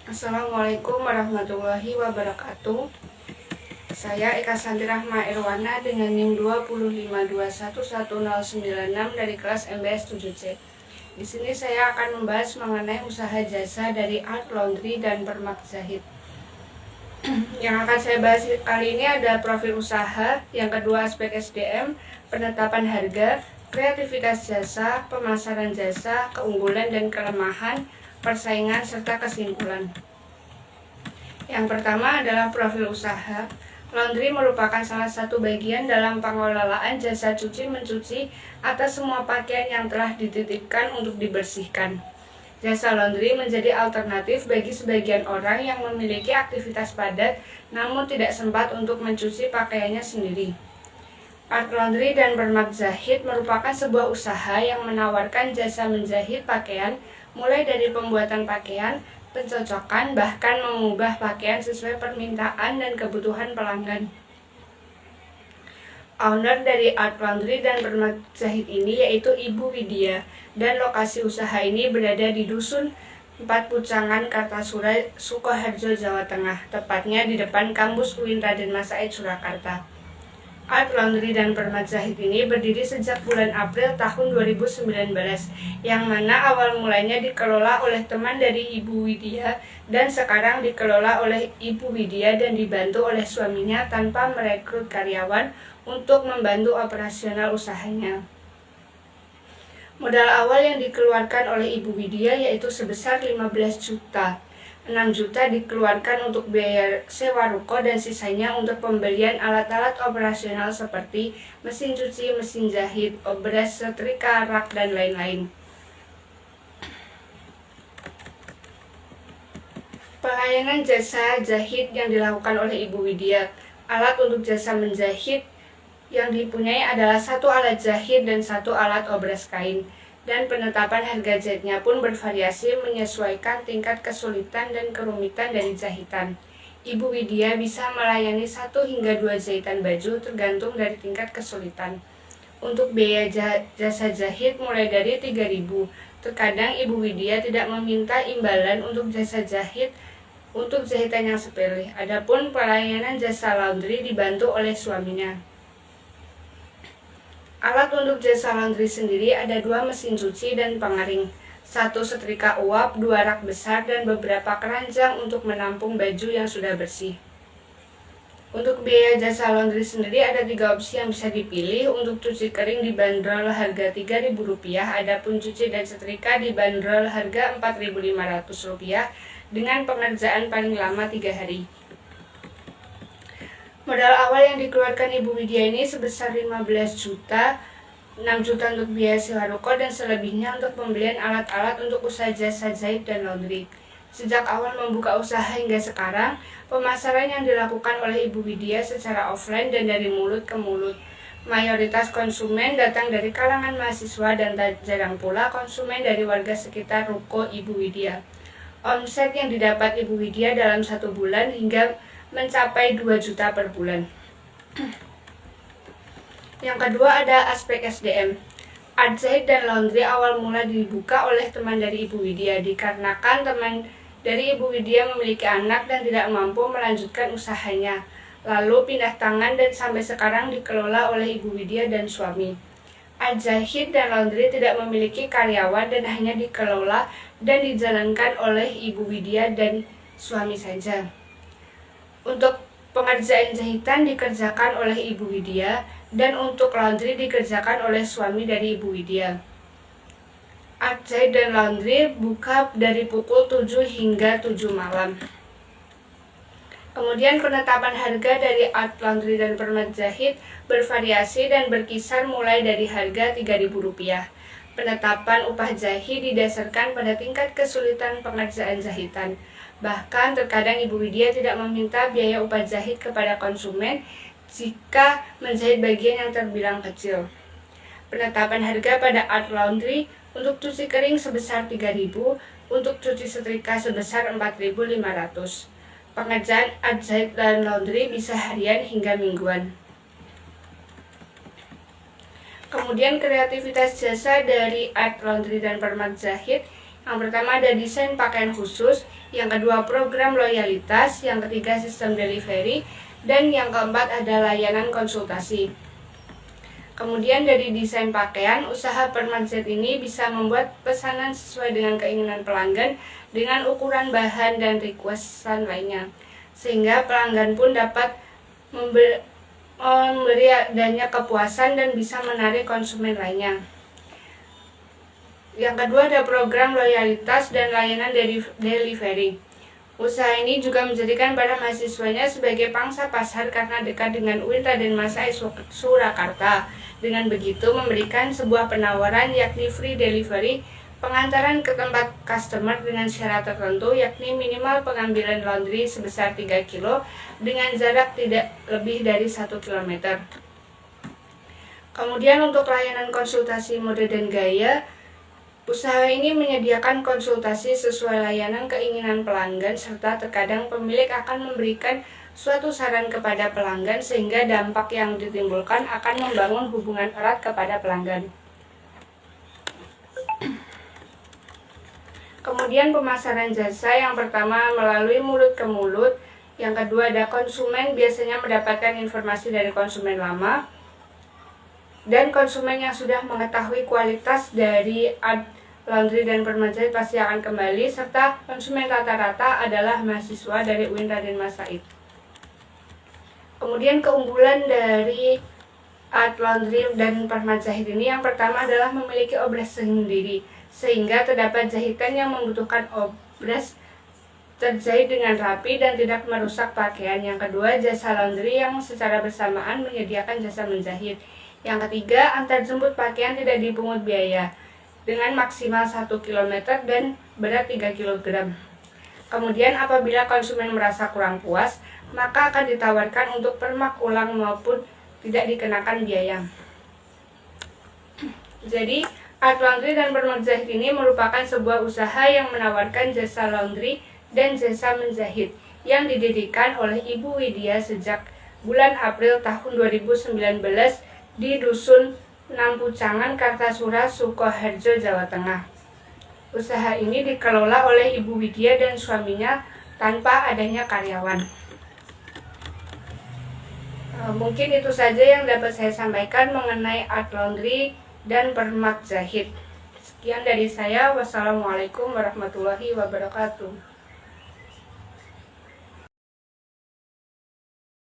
Assalamualaikum warahmatullahi wabarakatuh. Saya Eka Santi Rahma Irwana dengan NIM 252111096 dari kelas MBS 7C. Di sini saya akan membahas mengenai usaha jasa dari Art Laundry dan Permak Zahid. Yang akan saya bahas kali ini ada profil usaha, yang kedua aspek SDM, penetapan harga, kreativitas jasa, pemasaran jasa, keunggulan dan kelemahan, persaingan, serta kesimpulan. Yang pertama adalah profil usaha. Laundry merupakan salah satu bagian dalam pengelolaan jasa cuci-mencuci atas semua pakaian yang telah dititipkan untuk dibersihkan. Jasa laundry menjadi alternatif bagi sebagian orang yang memiliki aktivitas padat namun tidak sempat untuk mencuci pakaiannya sendiri. Art Laundry dan Permak Zahid merupakan sebuah usaha yang menawarkan jasa menjahit pakaian, mulai dari pembuatan pakaian, pencocokan, bahkan mengubah pakaian sesuai permintaan dan kebutuhan pelanggan. Owner dari Art Laundry dan Permak Zahid ini yaitu Ibu Widya, dan lokasi usaha ini berada di Dusun 4 Pucangan, Kartasura, Sukoharjo, Jawa Tengah, tepatnya di depan kampus UIN Raden Mas Said, Surakarta. Art Laundry dan Permak Zahid ini berdiri sejak bulan April tahun 2019, yang mana awal mulanya dikelola oleh teman dari Ibu Widya dan sekarang dikelola oleh Ibu Widya dan dibantu oleh suaminya tanpa merekrut karyawan untuk membantu operasional usahanya. Modal awal yang dikeluarkan oleh Ibu Widya yaitu sebesar 15 juta. 6 juta dikeluarkan untuk biaya sewa ruko dan sisanya untuk pembelian alat-alat operasional seperti mesin cuci, mesin jahit, obras, setrika, rak, dan lain-lain. Pelayanan jasa jahit yang dilakukan oleh Ibu Widya. Alat untuk jasa menjahit yang dipunyai adalah 1 alat jahit dan 1 alat obras kain. Dan penetapan harga jahitnya pun bervariasi menyesuaikan tingkat kesulitan dan kerumitan dari jahitan. Ibu Widya bisa melayani 1 hingga 2 jahitan baju tergantung dari tingkat kesulitan. Untuk biaya jasa jahit mulai dari 3.000. Terkadang Ibu Widya tidak meminta imbalan untuk jasa jahit untuk jahitan yang sepele. Adapun pelayanan jasa laundry dibantu oleh suaminya. Alat untuk jasa laundry sendiri ada 2 mesin cuci dan pengaring, 1 setrika uap, 2 rak besar, dan beberapa keranjang untuk menampung baju yang sudah bersih. Untuk biaya jasa laundry sendiri ada 3 opsi yang bisa dipilih. Untuk cuci kering dibanderol harga Rp3.000, adapun cuci dan setrika dibanderol harga Rp4.500 dengan pengerjaan paling lama 3 hari. Modal awal yang dikeluarkan Ibu Widya ini sebesar 15 juta, 6 juta untuk biaya sewa ruko, dan selebihnya untuk pembelian alat-alat untuk usaha jasa jahit dan laundry. Sejak awal membuka usaha hingga sekarang, pemasaran yang dilakukan oleh Ibu Widya secara offline dan dari mulut ke mulut. Mayoritas konsumen datang dari kalangan mahasiswa dan tak jarang pula konsumen dari warga sekitar ruko Ibu Widya. Omset yang didapat Ibu Widya dalam 1 bulan hingga mencapai 2 juta per bulan. Yang kedua ada aspek SDM. Art Zahid dan Laundry awal mula dibuka oleh teman dari Ibu Widya dikarenakan teman dari Ibu Widya memiliki anak dan tidak mampu melanjutkan usahanya. Lalu pindah tangan dan sampai sekarang dikelola oleh Ibu Widya dan suami. Art Zahid dan Laundry tidak memiliki karyawan dan hanya dikelola dan dijalankan oleh Ibu Widya dan suami saja. Untuk pengerjaan jahitan dikerjakan oleh Ibu Widya dan untuk laundry dikerjakan oleh suami dari Ibu Widya. Art Zahid dan Laundry buka dari pukul 7 hingga 7 malam. Kemudian penetapan harga dari Art Laundry dan Permak Zahid bervariasi dan berkisar mulai dari harga Rp3.000. Penetapan upah jahit didasarkan pada tingkat kesulitan pengerjaan jahitan. Bahkan terkadang Ibu Widya tidak meminta biaya upah jahit kepada konsumen jika menjahit bagian yang terbilang kecil. Penetapan harga pada Art Laundry untuk cuci kering sebesar Rp3.000, untuk cuci setrika sebesar Rp4.500. Pengerjaan Art Zahid dan Laundry bisa harian hingga mingguan. Kemudian kreativitas jasa dari Art Laundry dan Permak Zahid Yang pertama ada desain pakaian khusus, yang kedua program loyalitas, yang ketiga sistem delivery, dan yang keempat ada layanan konsultasi. Kemudian dari desain pakaian, usaha Permak Z ini bisa membuat pesanan sesuai dengan keinginan pelanggan dengan ukuran bahan dan requestan lainnya, sehingga pelanggan pun dapat memberi adanya kepuasan dan bisa menarik konsumen lainnya. Yang kedua ada program loyalitas dan layanan delivery. Usaha ini juga menjadikan para mahasiswanya sebagai pangsa pasar karena dekat dengan UIN Raden Masa Surakarta. Dengan begitu memberikan sebuah penawaran yakni free delivery, pengantaran ke tempat customer dengan syarat tertentu yakni minimal pengambilan laundry sebesar 3 kilo dengan jarak tidak lebih dari 1 km. Kemudian untuk layanan konsultasi mode dan gaya, usaha ini menyediakan konsultasi sesuai layanan keinginan pelanggan serta terkadang pemilik akan memberikan suatu saran kepada pelanggan sehingga dampak yang ditimbulkan akan membangun hubungan erat kepada pelanggan. Kemudian pemasaran jasa yang pertama melalui mulut ke mulut, yang kedua ada konsumen biasanya mendapatkan informasi dari konsumen lama, dan konsumen yang sudah mengetahui kualitas dari laundry dan Permak Z pasti akan kembali, serta konsumen rata-rata adalah mahasiswa dari UIN Raden Mas Said. Kemudian keunggulan dari Art Laundry dan Permak Jahit ini yang pertama adalah memiliki obras sendiri, sehingga terdapat jahitan yang membutuhkan obras terjahit dengan rapi dan tidak merusak pakaian. Yang kedua, jasa laundry yang secara bersamaan menyediakan jasa menjahit. Yang ketiga, antar jemput pakaian tidak dipungut biaya dengan maksimal 1 km dan berat 3 kg. Kemudian apabila konsumen merasa kurang puas, maka akan ditawarkan untuk permak ulang maupun tidak dikenakan biaya. Jadi, Art Laundry dan Permak Jahit ini merupakan sebuah usaha yang menawarkan jasa laundry dan jasa menjahit yang didirikan oleh Ibu Widya sejak bulan April tahun 2019 di Dusun Nampucangan, Kartasura, Sukoharjo, Jawa Tengah. Usaha ini dikelola oleh Ibu Widya dan suaminya tanpa adanya karyawan. Mungkin itu saja yang dapat saya sampaikan mengenai Art Laundry dan Permak Jahit. Sekian dari saya. Wassalamualaikum warahmatullahi wabarakatuh.